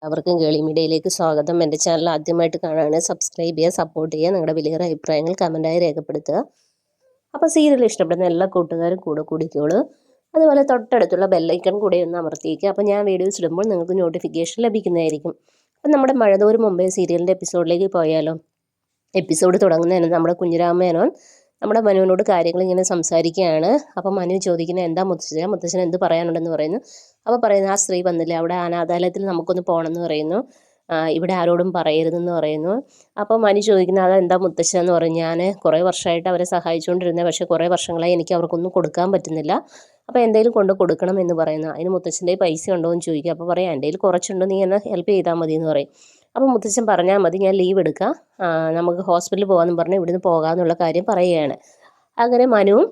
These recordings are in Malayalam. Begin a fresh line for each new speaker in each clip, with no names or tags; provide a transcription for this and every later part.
അവർക്കും കേളി മീഡിയയിലേക്ക് സ്വാഗതം. എൻ്റെ ചാനൽ ആദ്യമായിട്ട് കാണുകയാണ്, സബ്സ്ക്രൈബ് ചെയ്യുക, സപ്പോർട്ട് ചെയ്യുക, നിങ്ങളുടെ വിലയേറെ അഭിപ്രായങ്ങൾ കമൻറ്റായി രേഖപ്പെടുത്തുക. അപ്പോൾ സീരിയൽ ഇഷ്ടപ്പെടുന്ന എല്ലാ കൂട്ടുകാരും കൂടെ കൂടിക്കോളൂ. അതുപോലെ തൊട്ടടുത്തുള്ള ബെല്ലൈക്കൺ കൂടെ ഒന്ന് അമർത്തിയേക്കുക. അപ്പോൾ ഞാൻ വീഡിയോസ് ഇടുമ്പോൾ നിങ്ങൾക്ക് നോട്ടിഫിക്കേഷൻ ലഭിക്കുന്നതായിരിക്കും. അപ്പം നമ്മുടെ മഴതോറും മുമ്പേ സീരിയലിൻ്റെ എപ്പിസോഡിലേക്ക് പോയാലോ. എപ്പിസോഡ് തുടങ്ങുന്നതിന് നമ്മുടെ കുഞ്ഞിരാമേനോൻ നമ്മുടെ മനുവിനോട് കാര്യങ്ങൾ ഇങ്ങനെ സംസാരിക്കുകയാണ്. അപ്പം മനു ചോദിക്കുന്നത് എന്താ മുത്തച്ഛൻ എന്ത് പറയാനുണ്ടെന്ന് പറയുന്നു. അപ്പോൾ പറയുന്നു ആ സ്ത്രീ വന്നില്ല, അവിടെ അനാഥാലയത്തിൽ നമുക്കൊന്ന് പോകണമെന്ന് പറയുന്നു, ഇവിടെ ആരോടും പറയരുതെന്ന് പറയുന്നു. അപ്പോൾ മനു ചോദിക്കുന്നത് അതെന്താ മുത്തശ്ശൻ എന്ന് പറയും. ഞാൻ കുറേ വർഷമായിട്ട് അവരെ സഹായിച്ചുകൊണ്ടിരുന്നത്, പക്ഷേ കുറേ വർഷങ്ങളായി എനിക്ക് അവർക്കൊന്നും കൊടുക്കാൻ പറ്റുന്നില്ല, അപ്പോൾ എന്തെങ്കിലും കൊണ്ട് കൊടുക്കണം എന്ന് പറയുന്നു. അതിന് മുത്തച്ഛൻ്റെ പൈസ ഉണ്ടോ എന്ന് ചോദിക്കുക. അപ്പോൾ പറയാം എൻ്റെ കയ്യിൽ കുറച്ചുണ്ട്, നീ എന്നെ ഹെൽപ്പ് ചെയ്താൽ മതി എന്ന് പറയും. അപ്പോൾ മുത്തച്ഛൻ പറഞ്ഞാൽ മതി, ഞാൻ ലീവ് എടുക്കാം, നമുക്ക് ഹോസ്പിറ്റലിൽ പോകാമെന്ന് പറഞ്ഞ് ഇവിടുന്ന് പോകാമെന്നുള്ള കാര്യം പറയുകയാണ്. അങ്ങനെ മനുവും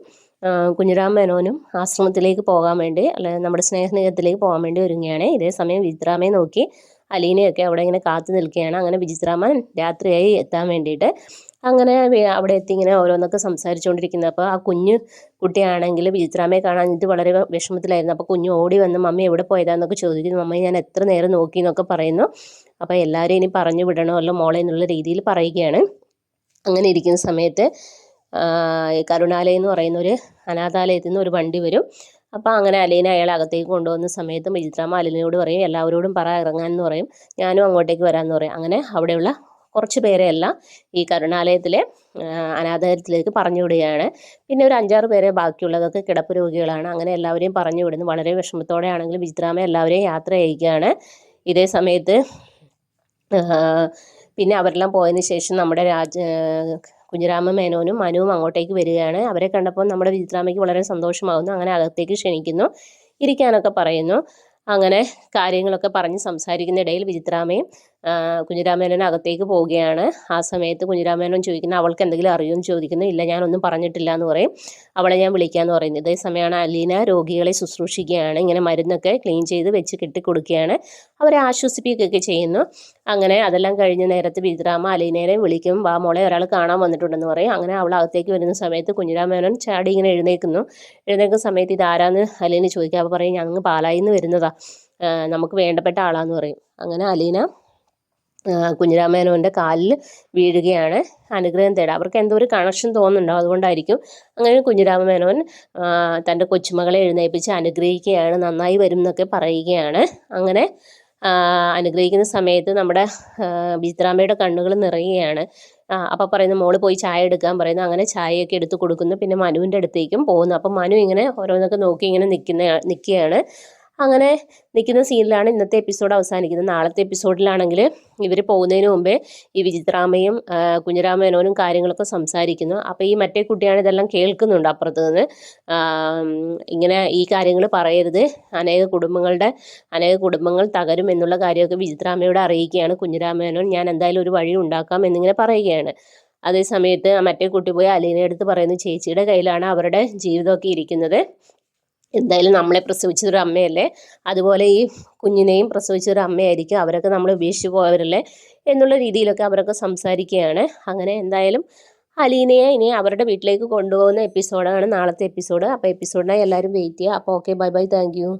കുഞ്ഞിരാം മേനോനും ആശ്രമത്തിലേക്ക് പോകാൻ വേണ്ടി, അല്ലെ നമ്മുടെ സ്നേഹനികത്തിലേക്ക് പോകാൻ വേണ്ടി ഒരുങ്ങുകയാണ്. ഇതേ സമയം വിചിത്രാമയെ നോക്കി അലീനയൊക്കെ അവിടെ ഇങ്ങനെ കാത്തു നിൽക്കുകയാണ്. അങ്ങനെ വിചിത്രാമൻ രാത്രിയായി എത്താൻ വേണ്ടിയിട്ട് അങ്ങനെ അവിടെ എത്തി ഇങ്ങനെ ഓരോന്നൊക്കെ സംസാരിച്ചുകൊണ്ടിരിക്കുന്നത്. അപ്പോൾ ആ കുഞ്ഞു കുട്ടിയാണെങ്കിൽ വിചിത്രാമയെ കാണാനിട്ട് വളരെ വിഷമത്തിലായിരുന്നു. അപ്പോൾ കുഞ്ഞു ഓടി വന്ന് മമ്മി എവിടെ പോയതാന്നൊക്കെ ചോദിക്കുന്നു. മമ്മി ഞാൻ എത്ര നേരം നോക്കി എന്നൊക്കെ പറയുന്നു. അപ്പോൾ എല്ലാവരെയും ഇനി പറഞ്ഞു വിടണമല്ലോ മോളെ എന്നുള്ള രീതിയിൽ പറയുകയാണ്. അങ്ങനെ ഇരിക്കുന്ന സമയത്ത് കരുണാലയം എന്ന് പറയുന്ന ഒരു അനാഥാലയത്തിൽ നിന്ന് ഒരു വണ്ടി വരും. അപ്പോൾ അങ്ങനെ അലീന അയാളെ അകത്തേക്ക് കൊണ്ടുവന്ന സമയത്ത് വിചിത്രാമ്മ അലീനയോട് പറയും എല്ലാവരോടും ഇറങ്ങാനെന്ന് പറയും, ഞാനും അങ്ങോട്ടേക്ക് വരാമെന്ന് പറയും. അങ്ങനെ അവിടെയുള്ള കുറച്ച് പേരെയെല്ലാം ഈ കരുണാലയത്തിലെ അനാഥാലയത്തിലേക്ക് പറഞ്ഞു വിടുകയാണ്. പിന്നെ ഒരു 5-6 പേരെ ബാക്കിയുള്ളതൊക്കെ കിടപ്പ് രോഗികളാണ്. അങ്ങനെ എല്ലാവരെയും പറഞ്ഞു വിടുന്നു. വളരെ വിഷമത്തോടെ ആണെങ്കിലും വിചിത്രാമ്മ എല്ലാവരെയും യാത്ര അയക്കുകയാണ്. ഇതേ സമയത്ത് പിന്നെ അവരെല്ലാം പോയതിന് ശേഷം നമ്മുടെ കുഞ്ഞിരാമ മേനോനും മനുവും അങ്ങോട്ടേക്ക് വരികയാണ്. അവരെ കണ്ടപ്പോൾ നമ്മുടെ വിചിത്രാമ്മയ്ക്ക് വളരെ സന്തോഷമാകുന്നു. അങ്ങനെ അകത്തേക്ക് ക്ഷണിക്കുന്നു, ഇരിക്കാനൊക്കെ പറയുന്നു. അങ്ങനെ കാര്യങ്ങളൊക്കെ പറഞ്ഞ് സംസാരിക്കുന്ന ഇടയിൽ വിചിത്രാമ്മയും കുഞ്ഞിരാമേനോൻ അകത്തേക്ക് പോവുകയാണ്. ആ സമയത്ത് കുഞ്ഞിരാമേനോൻ ചോദിക്കുന്നു അവൾക്ക് എന്തെങ്കിലും അറിയുമെന്ന് ചോദിക്കുന്നു. ഇല്ല, ഞാനൊന്നും പറഞ്ഞിട്ടില്ല എന്ന് പറയും. അവളെ ഞാൻ വിളിക്കാമെന്ന് പറയുന്നത്. ഇതേ സമയമാണ് അലീന രോഗികളെ ശുശ്രൂഷിക്കുകയാണ്. ഇങ്ങനെ മരുന്നൊക്കെ ക്ലീൻ ചെയ്ത് വെച്ച് കെട്ടിക്കൊടുക്കുകയാണ്. അവരെ ആശ്വസിപ്പിക്കുകയൊക്കെ ചെയ്യുന്നു. അങ്ങനെ അതെല്ലാം കഴിഞ്ഞ നേരത്ത് വിചിത്രാമ്മ അലീനയെ വിളിക്കും, വാ മോളെ ഒരാൾ കാണാൻ വന്നിട്ടുണ്ടെന്ന് പറയും. അങ്ങനെ അവൾ അകത്തേക്ക് വരുന്ന സമയത്ത് കുഞ്ഞിരാമേനോൻ ചാടി ഇങ്ങനെ എഴുന്നേൽക്കുന്ന സമയത്ത് ഇതാരാന്ന് അലീന ചോദിക്കുക. അപ്പോൾ പറയും ഞങ്ങൾ പാലായിൽ നിന്ന് വരുന്നതാ, നമുക്ക് വേണ്ടപ്പെട്ട ആളാന്ന് പറയും. അങ്ങനെ അലീന കുഞ്ഞിരാമേനോൻ്റെ കാലിൽ വീഴുകയാണ്, അനുഗ്രഹം തേടാം. അവർക്ക് എന്തോ ഒരു കണക്ഷൻ തോന്നുന്നുണ്ടോ, അതുകൊണ്ടായിരിക്കും. അങ്ങനെ കുഞ്ഞിരാമേനോൻ തൻ്റെ കൊച്ചുമകളെ എഴുന്നേൽപ്പിച്ച് അനുഗ്രഹിക്കുകയാണ്, നന്നായി വരും എന്നൊക്കെ പറയുകയാണ്. അങ്ങനെ അനുഗ്രഹിക്കുന്ന സമയത്ത് നമ്മുടെ വിചിത്രാമ്മയുടെ കണ്ണുകൾ നിറയുകയാണ്. അപ്പോൾ പറയുന്നു മോള് പോയി ചായ എടുക്കാൻ പറയുന്നു. അങ്ങനെ ചായയൊക്കെ എടുത്ത് കൊടുക്കുന്നു. പിന്നെ മനുവിൻ്റെ അടുത്തേക്കും പോകുന്നു. അപ്പം മനു ഇങ്ങനെ ഓരോന്നൊക്കെ നോക്കി ഇങ്ങനെ നിൽക്കുകയാണ്. അങ്ങനെ നിൽക്കുന്ന സീനിലാണ് ഇന്നത്തെ എപ്പിസോഡ് അവസാനിക്കുന്നത്. നാളത്തെ എപ്പിസോഡിലാണെങ്കിൽ ഇവർ പോകുന്നതിന് മുമ്പേ ഈ വിചിത്രാമ്മയും കുഞ്ഞിരാമേനോനും കാര്യങ്ങളൊക്കെ സംസാരിക്കുന്നു. അപ്പോൾ ഈ മറ്റേ കുട്ടിയാണ് ഇതെല്ലാം കേൾക്കുന്നുണ്ട് അപ്പുറത്ത് നിന്ന്. ഇങ്ങനെ ഈ കാര്യങ്ങൾ പറയരുത്, അനേക കുടുംബങ്ങൾ തകരും എന്നുള്ള കാര്യമൊക്കെ വിചിത്രാമ്മയോട് അറിയിക്കുകയാണ് കുഞ്ഞിരാമേനോൻ. ഞാൻ എന്തായാലും ഒരു വഴി ഉണ്ടാക്കാം എന്നിങ്ങനെ പറയുകയാണ്. അതേ സമയത്ത് മറ്റേ കുട്ടി പോയി അലീനയുടെ അടുത്ത് പറയുന്നു ചേച്ചിയുടെ കയ്യിലാണ് അവരുടെ ജീവിതമൊക്കെ ഇരിക്കുന്നത്, എന്തായാലും നമ്മളെ പ്രസവിച്ചതൊരു അമ്മയല്ലേ, അതുപോലെ ഈ കുഞ്ഞിനെയും പ്രസവിച്ചൊരു അമ്മയായിരിക്കും, അവരൊക്കെ നമ്മൾ ഉപേക്ഷിച്ച് പോയവരല്ലേ എന്നുള്ള രീതിയിലൊക്കെ അവരൊക്കെ സംസാരിക്കുകയാണ്. അങ്ങനെ എന്തായാലും അലീനയെ ഇനി അവരുടെ വീട്ടിലേക്ക് കൊണ്ടുപോകുന്ന എപ്പിസോഡാണ് നാളത്തെ എപ്പിസോഡ്. അപ്പോൾ എപ്പിസോഡിനായി എല്ലാവരും വെയിറ്റ് ചെയ്യുക. അപ്പോൾ okay, bye bye, thank you.